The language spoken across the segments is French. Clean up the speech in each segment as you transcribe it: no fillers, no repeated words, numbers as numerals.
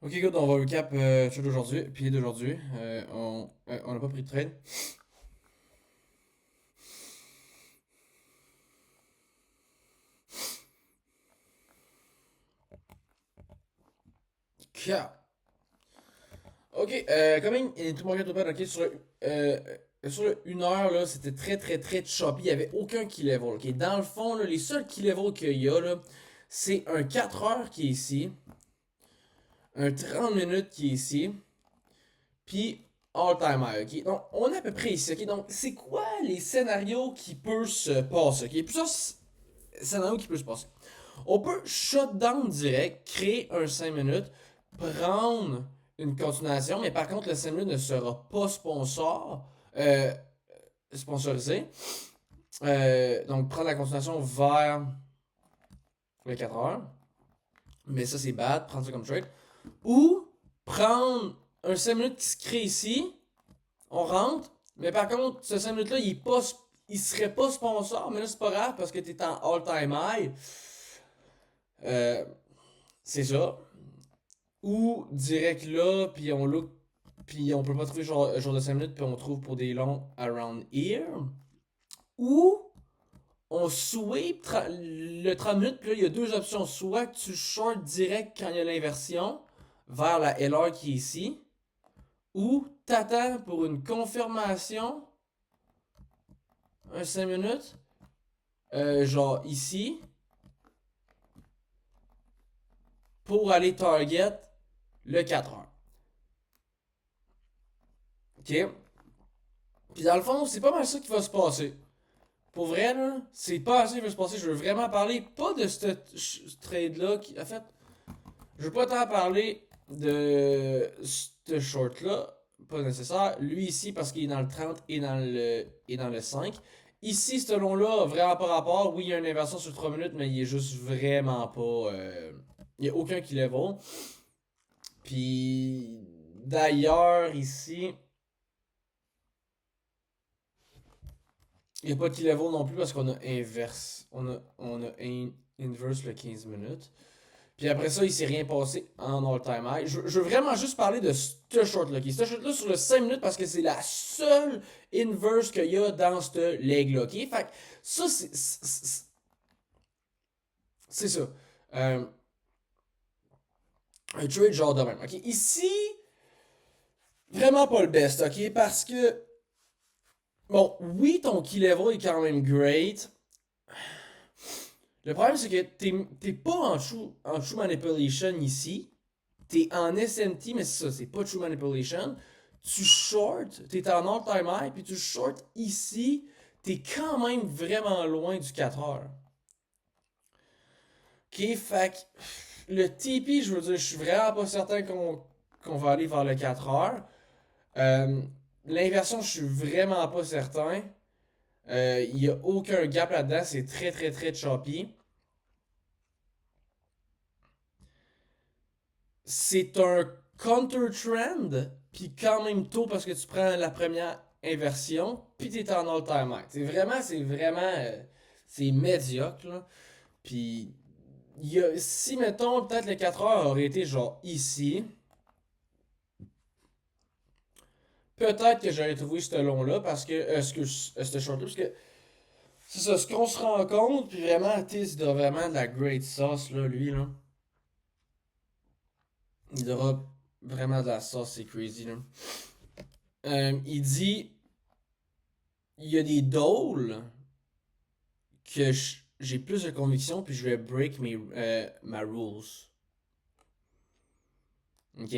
Ok, good, on va recap trade d'aujourd'hui, puis d'aujourd'hui. On n'a pas pris de trade. Cap. Ok, quand même, il est tout mon open, ok, sur le 1 heure, là, c'était très très très choppy, il n'y avait aucun key level, ok. Dans le fond, là, les seuls key levels qu'il y a, là, c'est un 4 heures qui est ici, un 30 minutes qui est ici, puis all time high, ok. Donc, on est à peu près ici, ok. Donc, c'est quoi les scénarios qui peuvent se passer, ok. Puis ça, scénarios qui peuvent se passer. On peut shutdown direct, créer un 5 minutes, prendre une continuation, mais par contre, le 5 minutes ne sera pas euh, sponsorisé. Donc, prendre la continuation vers les 4 heures. Mais ça, c'est bad, prendre ça comme trade. Ou prendre un 5 minutes qui se crée ici, on rentre, mais par contre, ce 5 minutes-là, il serait pas sponsor, mais là, c'est pas grave parce que t'es en all-time high. Euh, c'est ça. Ou direct là, puis on peut pas trouver genre de 5 minutes, puis on trouve pour des longs around here. Ou on sweep le 30 minutes, puis là il y a deux options. Soit que tu short direct quand il y a l'inversion vers la LR qui est ici, ou t'attends pour une confirmation, un 5 minutes, genre ici, pour aller target le 4 heures. Ok? Puis dans le fond, c'est pas mal ça qui va se passer. Pour vrai, là, c'est pas assez qui va se passer. Je veux vraiment parler, pas de ce trade-là. En fait, je veux pas tant parler de ce short-là. Pas nécessaire. Lui ici, parce qu'il est dans le 30 et dans le 5. Ici, ce long-là, vraiment pas rapport. Oui, il y a une inversion sur 3 minutes, mais il est juste vraiment pas. Il y a aucun qui level. Puis, d'ailleurs, ici, il n'y a pas de key level non plus parce qu'on a inverse. On a inverse le 15 minutes. Puis après ça, il s'est rien passé en all-time high. Je veux vraiment juste parler de ce short-là. Ce short-là sur le 5 minutes parce que c'est la seule inverse qu'il y a dans ce leg-là. Okay? Fait que ça, c'est ça. Euh, un trade genre de même. Okay? Ici, vraiment pas le best. Ok? Parce que, bon, oui, ton key level est quand même great. Le problème, c'est que t'es pas en true manipulation ici. T'es en SMT, mais c'est ça, c'est pas true manipulation. Tu short, t'es en all-time high, puis tu short ici, t'es quand même vraiment loin du 4 heures. Ok, fait le TP, je veux dire, je suis vraiment pas certain qu'on va aller vers le 4 heures. Euh, L'inversion, je suis vraiment pas certain. Il y a aucun gap là-dedans, c'est très très très choppy. C'est un counter-trend, puis quand même tôt parce que tu prends la première inversion, puis t'es en all-time high. C'est médiocre, là. Puis, si mettons, peut-être les 4 heures auraient été genre ici, peut-être que j'aurais trouvé ce long-là, parce que, ce short-là, parce que, c'est ça, ce qu'on se rend compte, puis vraiment, Tiz, il a vraiment de la great sauce, là, lui, là. Il aura vraiment de la sauce, c'est crazy, là. Il dit il y a des dôles que j'ai plus de conviction, puis je vais break ma rules. Ok?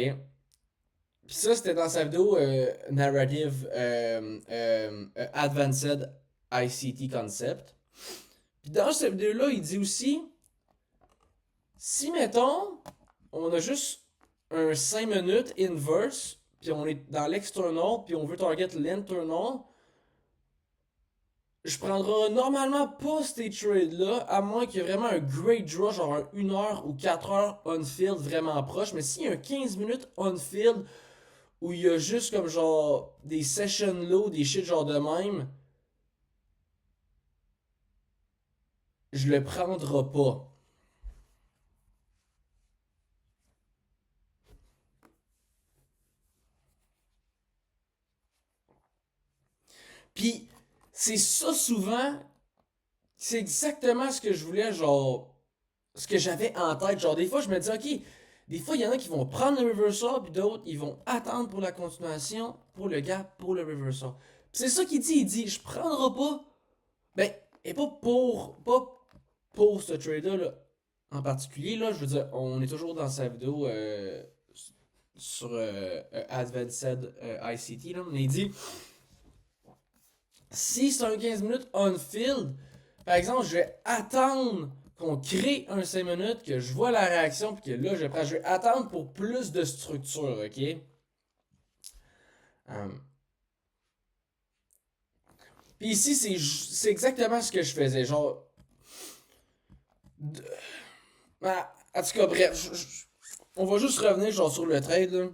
Puis ça, c'était dans sa vidéo Narrative Advanced ICT Concept. Puis dans cette vidéo-là, il dit aussi si, mettons, on a juste un 5 minutes inverse, puis on est dans l'external, puis on veut target l'internal, je prendrai normalement pas ces trades-là, à moins qu'il y ait vraiment un great draw, genre un 1 heure ou 4 heures on-field vraiment proche. Mais s'il y a un 15 minutes on-field où il y a juste comme genre des session low, des shit genre de même, je le prendrai pas. Puis, c'est ça souvent, c'est exactement ce que je voulais, genre, ce que j'avais en tête. Genre, des fois, je me dis, ok, des fois, il y en a qui vont prendre le reversal, puis d'autres, ils vont attendre pour la continuation, pour le gap, pour le reversal. Puis c'est ça qu'il dit, il dit, je prendrai pas, ben, et pas pour ce trader-là en particulier, là, je veux dire, on est toujours dans sa vidéo sur Advanced ICT, là, mais il dit, si c'est un 15 minutes on-field, par exemple, je vais attendre qu'on crée un 5 minutes, que je vois la réaction, puis que là, je vais attendre pour plus de structure, ok? Um, Puis ici, c'est exactement ce que je faisais. Genre. En tout cas, bref, on va juste revenir genre sur le trade. Là.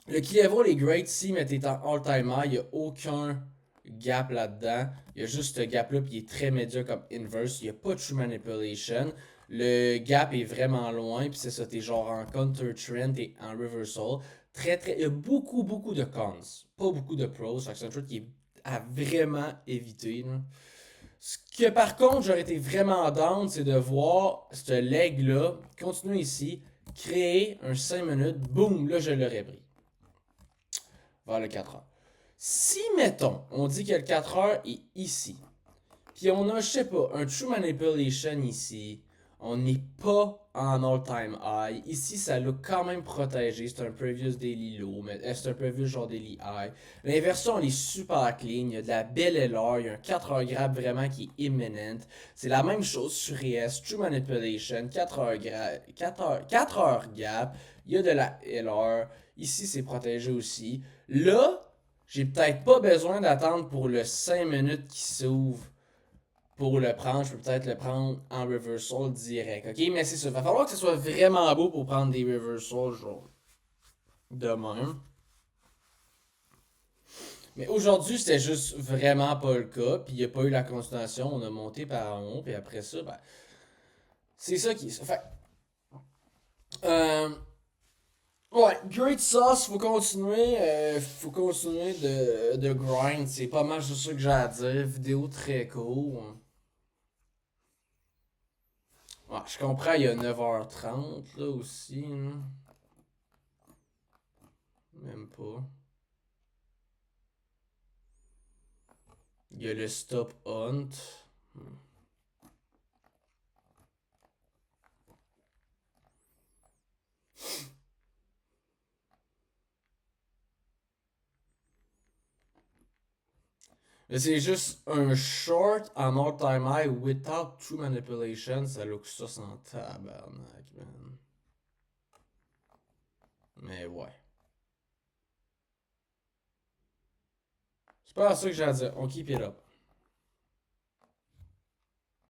Le key level est great ici, mais t'es en all-time high. Il n'y a aucun gap là-dedans. Il y a juste ce gap-là, puis il est très médiocre comme inverse. Il n'y a pas de true manipulation. Le gap est vraiment loin, puis c'est ça, t'es genre en counter trend, t'es en reversal. Il y a beaucoup, beaucoup de cons. Pas beaucoup de pros. C'est un truc qui est à vraiment éviter. Là. Ce que par contre, j'aurais été vraiment down, c'est de voir ce leg-là continuer ici, créer un 5 minutes, boum, là je l'aurais pris. Vers le 4 heures. Si, mettons, on dit que le 4 heures est ici, puis on a, je sais pas, un true manipulation ici, on n'est pas en all-time high. Ici, ça l'a quand même protégé. C'est un previous daily low, mais c'est un previous genre daily high. L'inversion, elle est super clean. Il y a de la belle LR. Il y a un 4 heures grab vraiment qui est imminent. C'est la même chose sur ES. True manipulation. 4 heures, 4 heures gap. Il y a de la LR. Ici, c'est protégé aussi. Là, j'ai peut-être pas besoin d'attendre pour le 5 minutes qui s'ouvre pour le prendre, je peux peut-être le prendre en reversal direct. Ok, mais c'est ça. Il va falloir que ce soit vraiment beau pour prendre des reversals, genre de même. Mais aujourd'hui, c'était juste vraiment pas le cas. Puis il n'y a pas eu la continuation. On a monté par en haut. Puis après ça, ben, c'est ça qui est ça. Fait euh, ouais, great sauce. Faut continuer de grind. C'est pas mal juste ça que j'ai à dire. Vidéo très cool. Ouais, je comprends, il y a 9h30 là aussi. Là. Même pas. Il y a le stop hunt. Mais c'est juste un short en all-time high without true manipulation. Ça look ça sans tabarnak, man. Mais ouais. C'est pas ça que j'ai à dire. On keep it up.